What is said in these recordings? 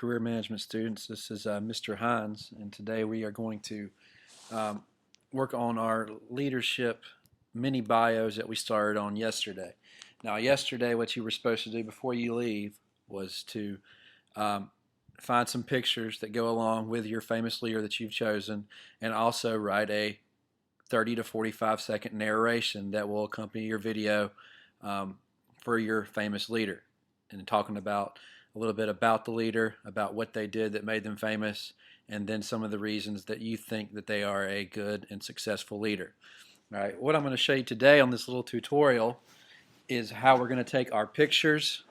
career management students. This is Mr. Hines, and today we are going to um, work on our leadership mini bios that we started on yesterday. Now, yesterday, what you were supposed to do before you leave was to um, find some pictures that go along with your famous leader that you've chosen, and also write a 30 to 45-second narration that will accompany your video um, for your famous leader, and talking about a little bit about the leader, about what they did that made them famous, and then some of the reasons that you think that they are a good and successful leader. All right, what I'm going to show you today on this little tutorial is how we're going to take our pictures,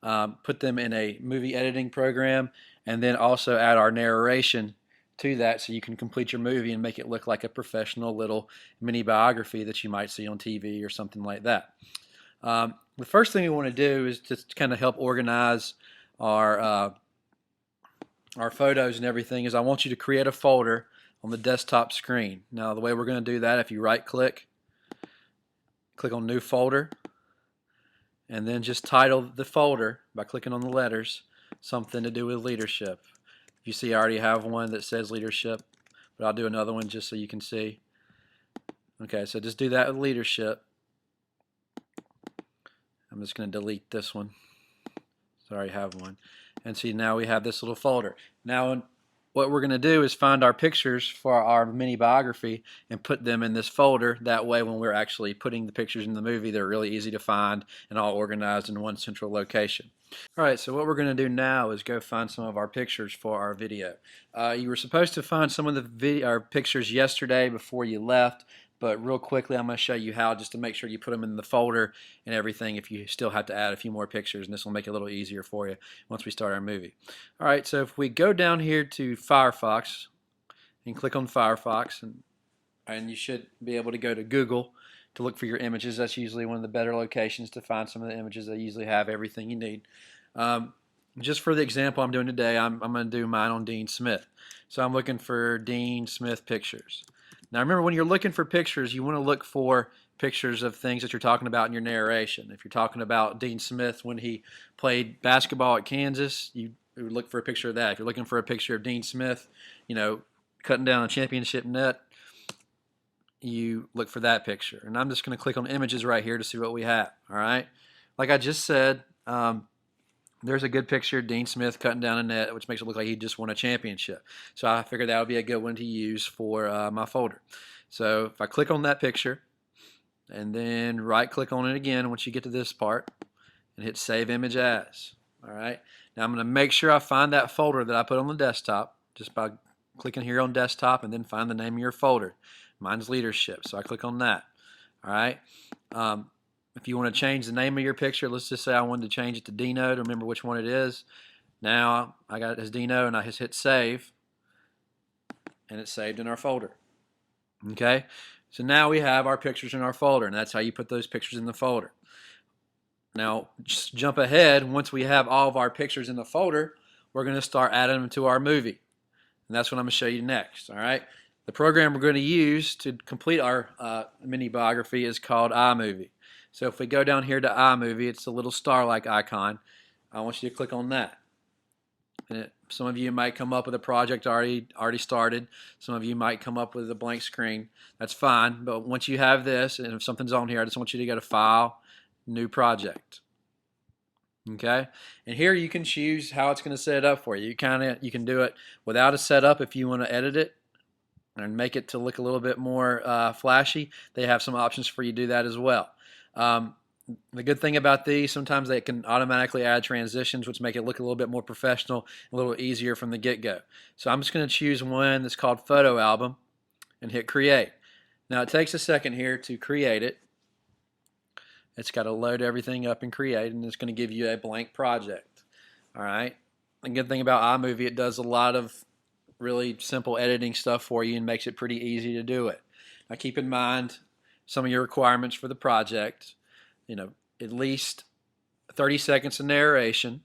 put them in a movie editing program, and then also add our narration to that so you can complete your movie and make it look like a professional little mini biography that you might see on TV or something like that. The first thing we want to do is just kind of help organize our our photos and everything. Is I want you to create a folder on the desktop screen. Now, the way we're going to do that, if you right-click, click on New Folder, and then just title the folder by clicking on the letters something to do with leadership. You see, I already have one that says leadership, but I'll do another one just so you can see. Okay, so just do that with leadership. I'm just going to delete this one. Sorry, I have one. And see, now we have this little folder. Now, what we're going to do is find our pictures for our mini biography and put them in this folder. That way, when we're actually putting the pictures in the movie, they're really easy to find and all organized in one central location. All right, so what we're going to do now is go find some of our pictures for our video. You were supposed to find some of the our pictures yesterday before you left, but real quickly I'm going to show you how, just to make sure you put them in the folder and everything if you still have to add a few more pictures, and this will make it a little easier for you once we start our movie. All right, so if we go down here to Firefox and click on Firefox, and you should be able to go to Google to look for your images. That's usually one of the better locations to find some of the images. They usually have everything you need. Just for the example I'm doing today, I'm going to do mine on Dean Smith. So I'm looking for Dean Smith pictures. Now remember, when you're looking for pictures, you want to look for pictures of things that you're talking about in your narration. If you're talking about Dean Smith when he played basketball at Kansas, you would look for a picture of that. If you're looking for a picture of Dean Smith, cutting down a championship net, you look for that picture. And I'm just going to click on images right here to see what we have. All right, like I just said, there's a good picture of Dean Smith cutting down a net, which makes it look like he just won a championship. So I figured that would be a good one to use for my folder. So if I click on that picture and then right click on it again once you get to this part and hit Save Image As. All right, now I'm going to make sure I find that folder that I put on the desktop just by clicking here on desktop, and then find the name of your folder. Mine's leadership, so I click on that. All right. If you want to change the name of your picture, let's just say I wanted to change it to Dino to remember which one it is. Now I got it as Dino, and I just hit save, and it's saved in our folder. Okay, so now we have our pictures in our folder, and that's how you put those pictures in the folder. Now just jump ahead. Once we have all of our pictures in the folder, we're going to start adding them to our movie, and that's what I'm going to show you next. All right, the program we're going to use to complete our mini biography is called iMovie. So if we go down here to iMovie, it's a little star-like icon. I want you to click on that. And some of you might come up with a project already started. Some of you might come up with a blank screen. That's fine. But once you have this, and if something's on here, I just want you to go to File, New Project. Okay, and here you can choose how it's going to set it up for you. You can do it without a setup if you want to edit it and make it to look a little bit more flashy. They have some options for you to do that as well. The good thing about these, sometimes they can automatically add transitions, which make it look a little bit more professional, a little easier from the get-go. So I'm just going to choose one that's called Photo Album and hit Create. Now it takes a second here to create it. It's got to load everything up and create, and it's going to give you a blank project. All right. The good thing about iMovie, it does a lot of really simple editing stuff for you and makes it pretty easy to do it. Now keep in mind some of your requirements for the project. At least 30 seconds of narration.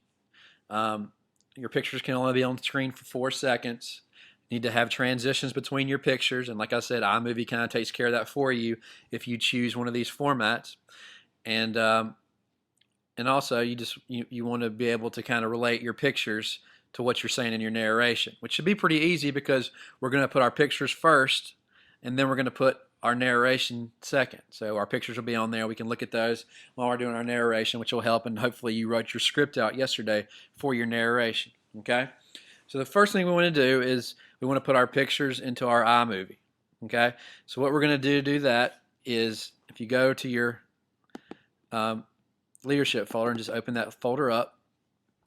Your pictures can only be on the screen for 4 seconds. You need to have transitions between your pictures, and like I said, iMovie kind of takes care of that for you if you choose one of these formats. And also you want to be able to kind of relate your pictures to what you're saying in your narration, which should be pretty easy because we're going to put our pictures first and then we're going to put our narration second. So our pictures will be on there. We can look at those while we're doing our narration, which will help, and hopefully you wrote your script out yesterday for your narration. Okay? So the first thing we want to do is we want to put our pictures into our iMovie. Okay? So what we're going to do that is if you go to your leadership folder and just open that folder up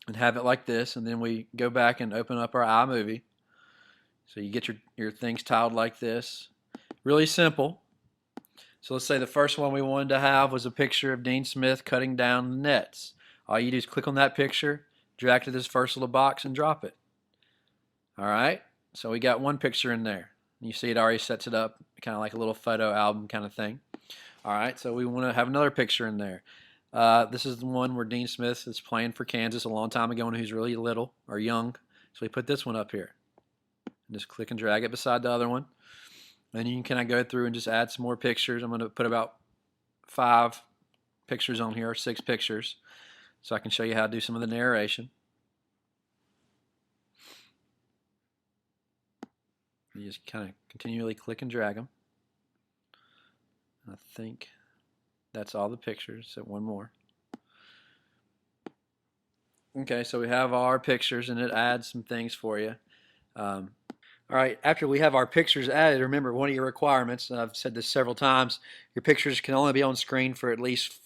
and have it like this, and then we go back and open up our iMovie. So you get your things tiled like this. Really simple. So let's say the first one we wanted to have was a picture of Dean Smith cutting down the nets. All you do is click on that picture, drag to this first little box, and drop it. Alright, so we got one picture in there. You see it already sets it up, kind of like a little photo album kind of thing. Alright, so we want to have another picture in there. This is the one where Dean Smith is playing for Kansas a long time ago when he was really little or young. So we put this one up here. Just click and drag it beside the other one. Then you can kind of go through and just add some more pictures. I'm going to put about 5 pictures on here, or 6 pictures, so I can show you how to do some of the narration. You just kind of continually click and drag them. I think that's all the pictures, so one more. Okay, so we have our pictures, and it adds some things for you. All right, after we have our pictures added, remember one of your requirements, and I've said this several times, your pictures can only be on screen for at least,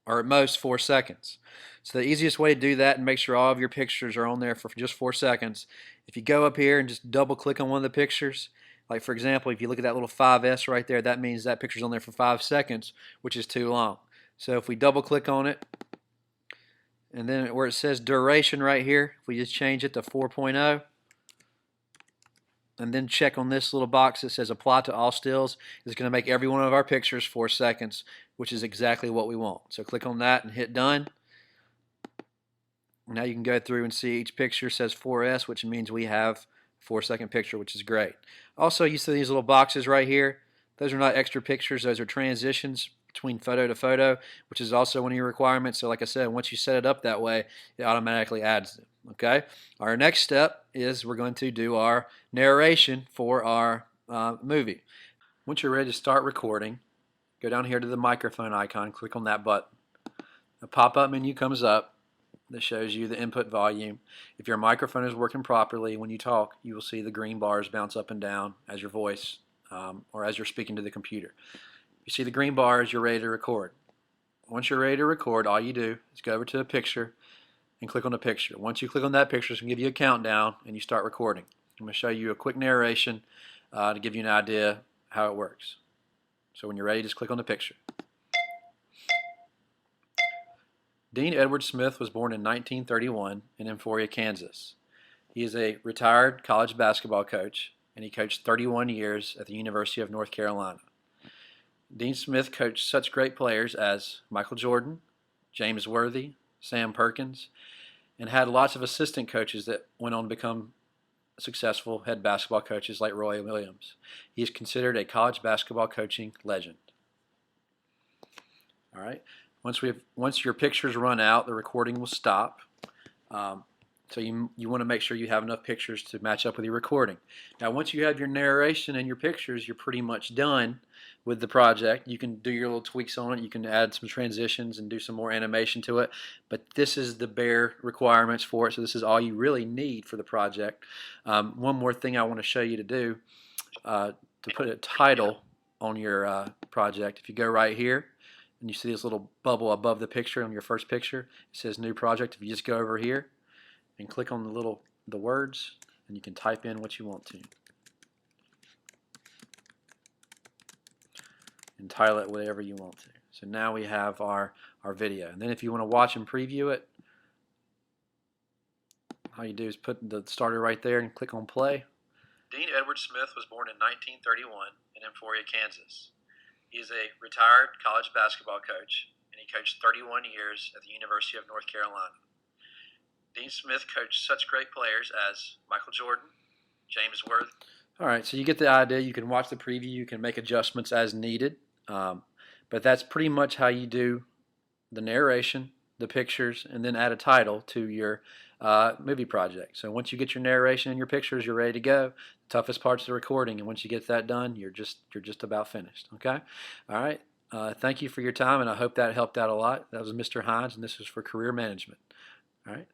or at most, 4 seconds. So the easiest way to do that and make sure all of your pictures are on there for just 4 seconds, if you go up here and just double click on one of the pictures, like for example, if you look at that little 5S right there, that means that picture's on there for 5 seconds, which is too long. So if we double click on it, and then where it says duration right here, if we just change it to 4.0, and then check on this little box that says apply to all stills, it's going to make every one of our pictures 4 seconds, which is exactly what we want. So click on that and hit done. Now you can go through and see each picture says 4S, which means we have a 4-second picture, which is great. Also, you see these little boxes right here. Those are not extra pictures, those are transitions between photo to photo, which is also one of your requirements. So like I said, once you set it up that way, it automatically adds them. Okay. Our next step is we're going to do our narration for our movie. Once you're ready to start recording, go down here to the microphone icon, click on that button. A pop-up menu comes up that shows you the input volume. If your microphone is working properly, when you talk, you will see the green bars bounce up and down as your voice or as you're speaking to the computer. You see the green bars, you're ready to record. Once you're ready to record, all you do is go over to a picture and click on the picture. Once you click on that picture, it's going to give you a countdown and you start recording. I'm going to show you a quick narration to give you an idea how it works. So when you're ready, just click on the picture. Dean Edward Smith was born in 1931 in Emporia, Kansas. He is a retired college basketball coach, and he coached 31 years at the University of North Carolina. Dean Smith coached such great players as Michael Jordan, James Worthy, Sam Perkins, and had lots of assistant coaches that went on to become successful head basketball coaches like Roy Williams. He is considered a college basketball coaching legend. All right. Once your pictures run out, the recording will stop. So you want to make sure you have enough pictures to match up with your recording. Now once you have your narration and your pictures, you're pretty much done with the project. You can do your little tweaks on it. You can add some transitions and do some more animation to it. But this is the bare requirements for it. So this is all you really need for the project. One more thing I want to show you to do, to put a title on your project. If you go right here, and you see this little bubble above the picture on your first picture, it says new project. If you just go over here and click on the words, and you can type in what you want to. And title it whatever you want to. So now we have our video. And then if you want to watch and preview it, all you do is put the starter right there and click on play. Dean Edward Smith was born in 1931 in Emporia, Kansas. He is a retired college basketball coach, and he coached 31 years at the University of North Carolina. Dean Smith coached such great players as Michael Jordan, James Worthy. All right, so you get the idea. You can watch the preview. You can make adjustments as needed. But that's pretty much how you do the narration the pictures, and then add a title to your movie project. So once you get your narration and your pictures, you're ready to go. The toughest part's the recording, and once you get that done, you're just about finished. Okay, all right. Thank you for your time, and I hope that helped out a lot. That was Mr. Hines, and this is for Career Management. All right.